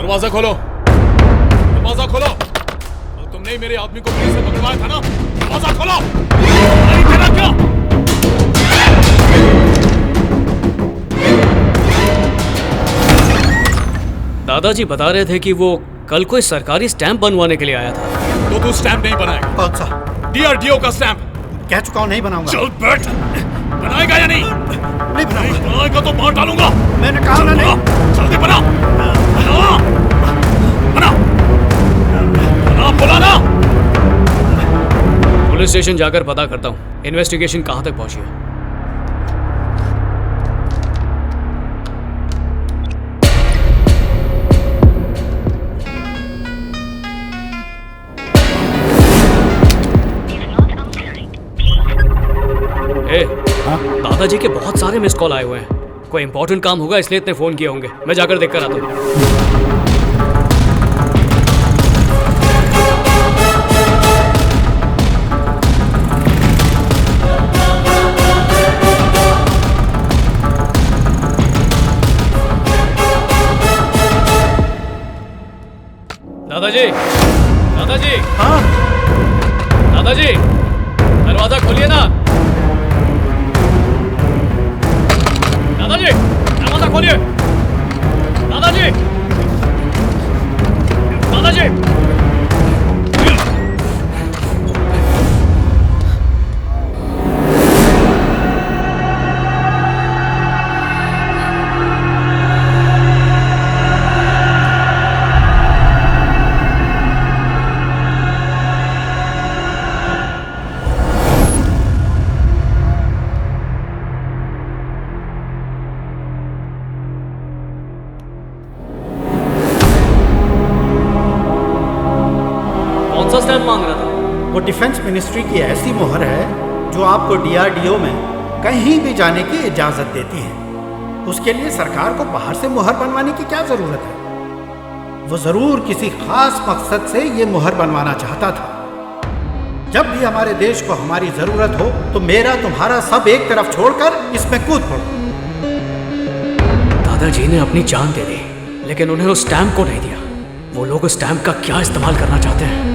दरवाजा खोलो, दरवाजा खोलो। और तुमने ही मेरे आदमी को पुलिस से पकड़वाया था ना? दरवाजा खोलो। नहीं तेरा क्या? दादाजी बता रहे थे कि वो कल कोई सरकारी स्टैंप बनवाने के लिए आया था। तो तू स्टैंप नहीं बनाएगा? कौन सा? DRDO का स्टैंप। कह चुका हूँ नहीं बनाऊंगा। चल बैठ। बनाएगा या नहीं? नहीं बनाऊंगा। बनाएगा तो मार डालूंगा। मैंने कहा ना नहीं। जल्दी बना। बना। बना। बना बोला ना। पुलिस स्टेशन जाकर पता करता हूँ इन्वेस्टिगेशन कहाँ तक पहुंची है। दादाजी के बहुत सारे मिस कॉल आए हुए हैं। कोई इंपॉर्टेंट काम होगा इसलिए इतने फोन किए होंगे। मैं जाकर देख कर आता हूँ। दादाजी, दादाजी, हाँ दादाजी, दरवाजा खोलिए ना। दादाजी, दरवाजा खोलिए। दादाजी, दादाजी। मांग रहा था। वो डिफेंस मिनिस्ट्री की ऐसी मोहर है जो आपको DRDO में कहीं भी जाने की इजाजत देती है। उसके लिए सरकार को बाहर से मोहर बनवाने की क्या जरूरत है? वो जरूर किसी खास मकसद से ये मोहर बनवाना चाहता था। जब भी हमारे देश को हमारी जरूरत हो तो मेरा तुम्हारा सब एक तरफ छोड़कर इसमें कूद पड़ो। दादाजी ने अपनी जान दे दी लेकिन उन्हें उस स्टैंप को नहीं दिया। वो लोग उस स्टैंप का क्या इस्तेमाल करना चाहते हैं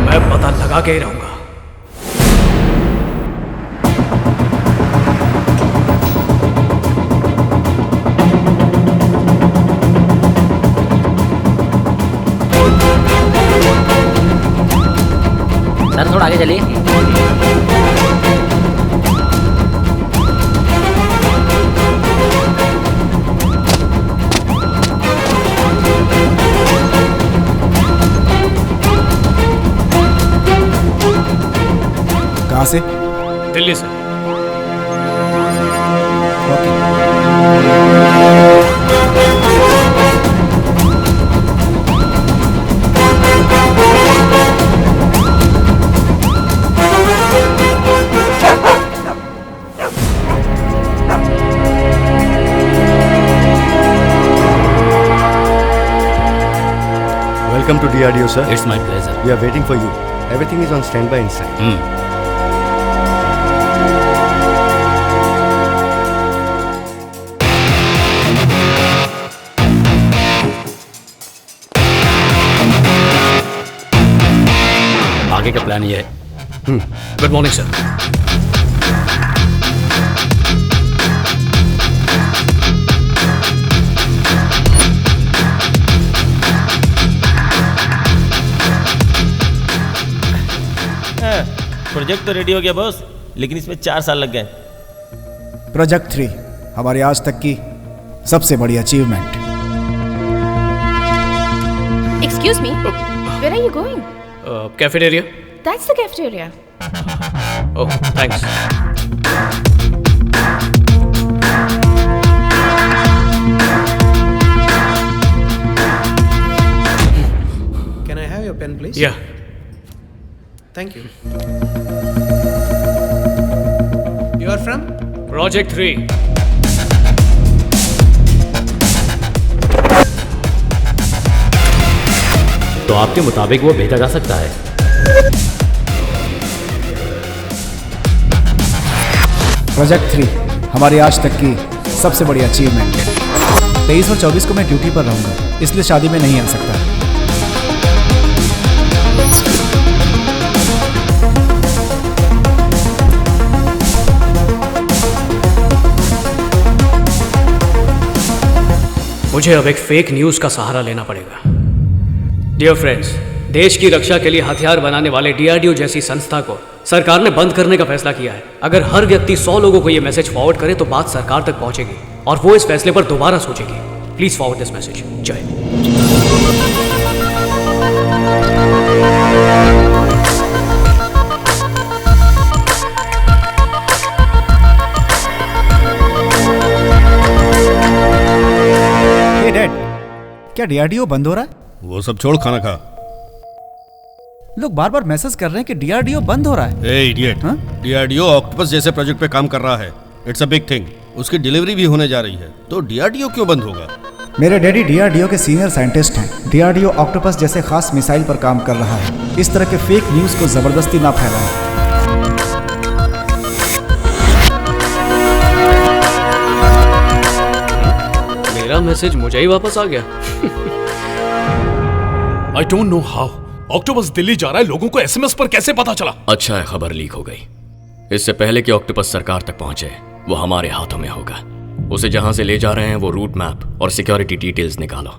मैं पता लगा के ही रहूंगा। सर थोड़ा आगे चलिए। कहाँ से? दिल्ली से। Welcome to DRDO, sir. It's my pleasure. We are waiting for you. Everything is on standby inside. आगे का प्लान ये है। Good morning sir. प्रोजेक्ट तो रेडी हो गया बॉस, लेकिन इसमें 4 साल लग गए। प्रोजेक्ट 3 हमारी आज तक की सबसे बड़ी achievement. Excuse me, where are you going? Cafeteria. That's the cafeteria. Oh, thanks. Can I have your pen, please? Yeah. Thank you. You are from? Project 3. तो आपके मुताबिक वो भेजा जा सकता है। प्रोजेक्ट 3 हमारी आज तक की सबसे बड़ी अचीवमेंट है। 23 और 24 को मैं ड्यूटी पर रहूंगा, इसलिए शादी में नहीं आ सकता। मुझे अब एक फेक न्यूज का सहारा लेना पड़ेगा। डियर फ्रेंड्स, देश की रक्षा के लिए हथियार बनाने वाले डीआरडीओ जैसी संस्था को सरकार ने बंद करने का फैसला किया है। अगर हर व्यक्ति 100 लोगों को यह मैसेज फॉरवर्ड करे तो बात सरकार तक पहुंचेगी और वो इस फैसले पर दोबारा सोचेगी। Please forward this message. जय हिंद। क्या डीआरडीओ बंद हो रहा है? वो सब छोड़, खाना खा। लोग बार बार मैसेज कर रहे हैं कि डीआरडीओ बंद हो रहा है। ए इडियट, डीआरडीओ ऑक्टोपस जैसे प्रोजेक्ट पे काम कर रहा है। It's a big thing. उसकी डिलीवरी भी होने जा रही है, तो डीआरडीओ क्यों बंद होगा? मेरे डैडी डीआरडीओ के सीनियर साइंटिस्ट हैं। डीआरडीओ ऑक्टोपस जैसे खास मिसाइल पर काम कर रहा है। इस तरह के फेक न्यूज को जबरदस्ती ना फैलाएं। मेरा मैसेज मुझे ही वापस आ गया। I don't know how octopus Delhi जा रहा है, लोगों को एसएमएस पर कैसे पता चला? अच्छा है खबर लीक हो गई। इससे पहले कि ऑक्टोपस सरकार तक पहुंचे, वो हमारे हाथों में होगा। उसे जहां से ले जा रहे हैं वो रूट मैप और सिक्योरिटी डिटेल्स निकालो।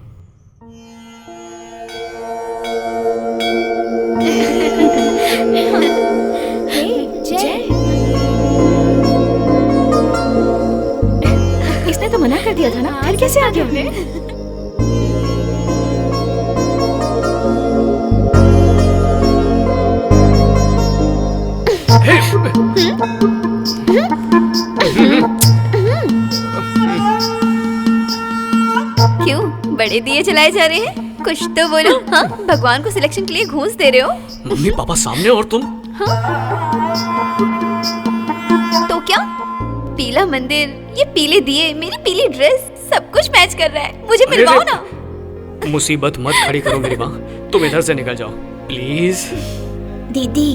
इसने तो मना कर दिया था ना, फिर कैसे आ गया? क्यों बड़े दिए जलाए जा रहे हैं? कुछ तो बोलो। हाँ, भगवान को सिलेक्शन के लिए घूस दे रहे हो? मम्मी पापा सामने और तुम। हाँ? तो क्या पीला मंदिर, ये पीले दिए, मेरी पीली ड्रेस, सब कुछ मैच कर रहा है। मुझे मिलवाओ ना। मुसीबत मत खड़ी करो मेरी माँ, तुम इधर से निकल जाओ प्लीज। दीदी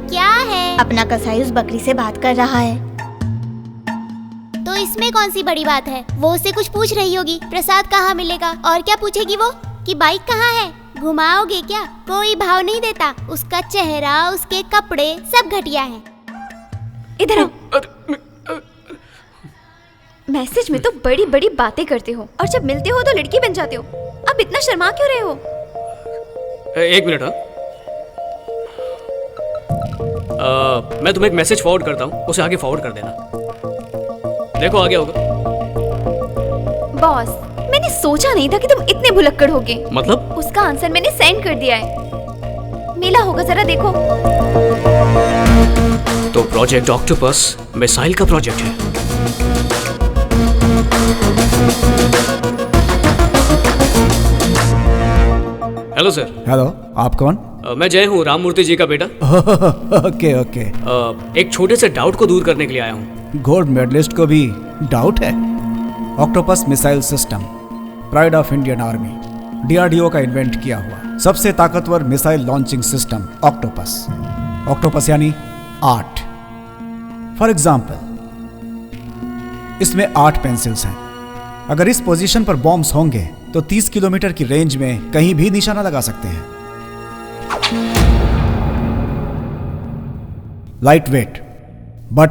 क्या है? अपना कसाई उस बकरी से बात कर रहा है। तो इसमें कौन सी बड़ी बात है? वो उससे कुछ पूछ रही होगी, प्रसाद कहाँ मिलेगा? और क्या पूछेगी वो कि बाइक कहाँ है? घुमाओगे क्या? कोई भाव नहीं देता। उसका चेहरा, उसके कपड़े सब घटिया हैं। इधर आओ। मैसेज में तो बड़ी बड़ी बातें करते हो और जब मिलते हो तो लड़की बन जाते हो। अब इतना शर्मा क्यों रहे हो? एक मिनट। मैं तुम्हें एक मैसेज फॉरवर्ड करता हूँ, उसे आगे फॉरवर्ड कर देना। देखो आ गया होगा। बॉस, मैंने सोचा नहीं था कि तुम इतने भुलक्कड़ होगे। मतलब? उसका आंसर मैंने सेंड कर दिया है। मिला होगा, जरा देखो। तो प्रोजेक्ट ऑक्टोपस मिसाइल का प्रोजेक्ट है। Hello sir. हेलो, आप कौन? मैं जय हूँ, राम मूर्ति जी का बेटा। Okay okay. एक छोटे से डाउट को दूर करने के लिए आया हूँ। गोल्ड मेडलिस्ट को भी डाउट है? Octopus missile system pride of Indian army, DRDO का इन्वेंट किया हुआ सबसे ताकतवर missile launching system octopus. Octopus यानी 8। फॉर एग्जाम्पल, इसमें 8 पेंसिल्स हैं। अगर इस पोजीशन पर बॉम्ब्स होंगे तो 30 किलोमीटर की रेंज में कहीं भी निशाना लगा सकते हैं। Light weight but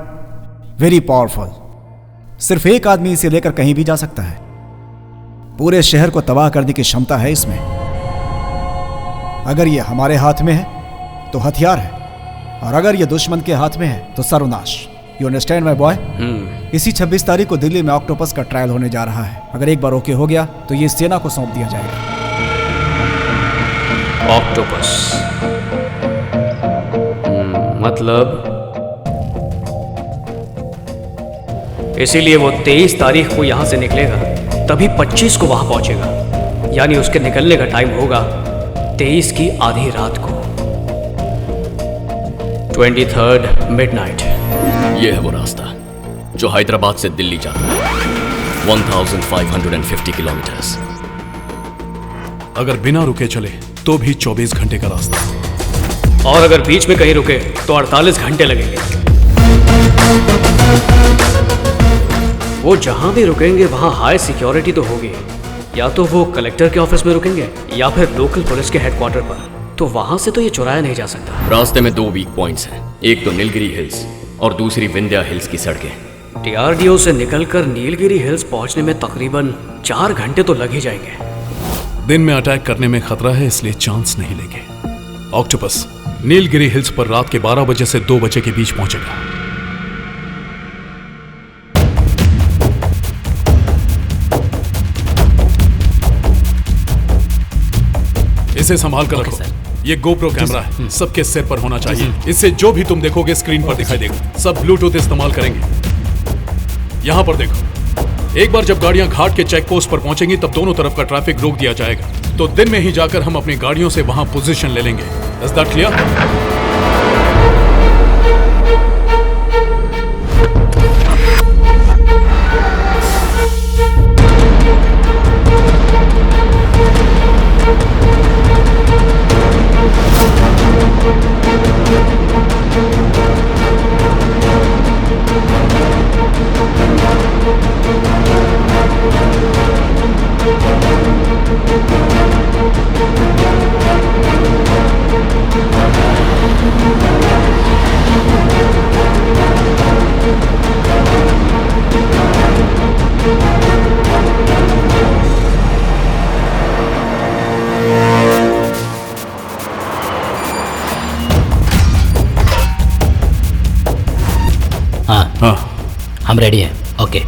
very powerful. सिर्फ एक आदमी इसे लेकर कहीं भी जा सकता है। पूरे शहर को तबाह करने की क्षमता है इसमें। अगर यह हमारे हाथ में है तो हथियार है, और अगर यह दुश्मन के हाथ में है तो सर्वनाश। You understand my boy? इसी 26 तारीख को दिल्ली में ऑक्टोपस का ट्रायल होने जा रहा है। अगर एक बार ओके हो गया तो ये सेना को सौंप दिया जाएगा। ऑक्टोपस मतलब इसीलिए वो 23 तारीख को यहां से निकलेगा, तभी 25 को वहां पहुंचेगा। यानी उसके निकलने का टाइम होगा 23 की आधी रात को, 23rd मिडनाइट। ये है वो रास्ता जो हैदराबाद से दिल्ली जाता है, 1550 किलोमीटर्स। अगर बिना रुके चले तो भी 24 घंटे का रास्ता, और अगर बीच में कहीं रुके तो 48 घंटे लगेंगे। वो जहाँ भी रुकेंगे वहाँ हाई सिक्योरिटी तो होगी। या तो वो कलेक्टर के ऑफिस में रुकेंगे या फिर लोकल पुलिस के हेडक्वार्टर पर। तो वहाँ से तो ये चुराया नहीं जा सकता। रास्ते में 2 वीक पॉइंट्स हैं, एक तो नीलगिरी हिल्स और दूसरी विंध्या हिल्स की सड़कें। DRDO से निकलकर नीलगिरी हिल्स पहुंचने में तकरीबन 4 घंटे तो लग ही जाएंगे। दिन में अटैक करने में खतरा है, इसलिए चांस नहीं लेंगे। ऑक्टोपस नीलगिरी हिल्स पर रात के 12 बजे से 2 बजे के बीच पहुंचेगा। इसे संभाल कर रखो। ये GoPro कैमरा है, सबके सिर पर होना चाहिए। इससे जो भी तुम देखोगे स्क्रीन पर दिखाई देगा। सब ब्लूटूथ इस्तेमाल करेंगे। यहाँ पर देखो, एक बार जब गाड़ियां घाट के चेक पोस्ट पर पहुंचेंगी तब दोनों तरफ का ट्रैफिक रोक दिया जाएगा। तो दिन में ही जाकर हम अपनी गाड़ियों से वहां पोजीशन ले लेंगे। Is that clear? हम रेडी हैं। ओके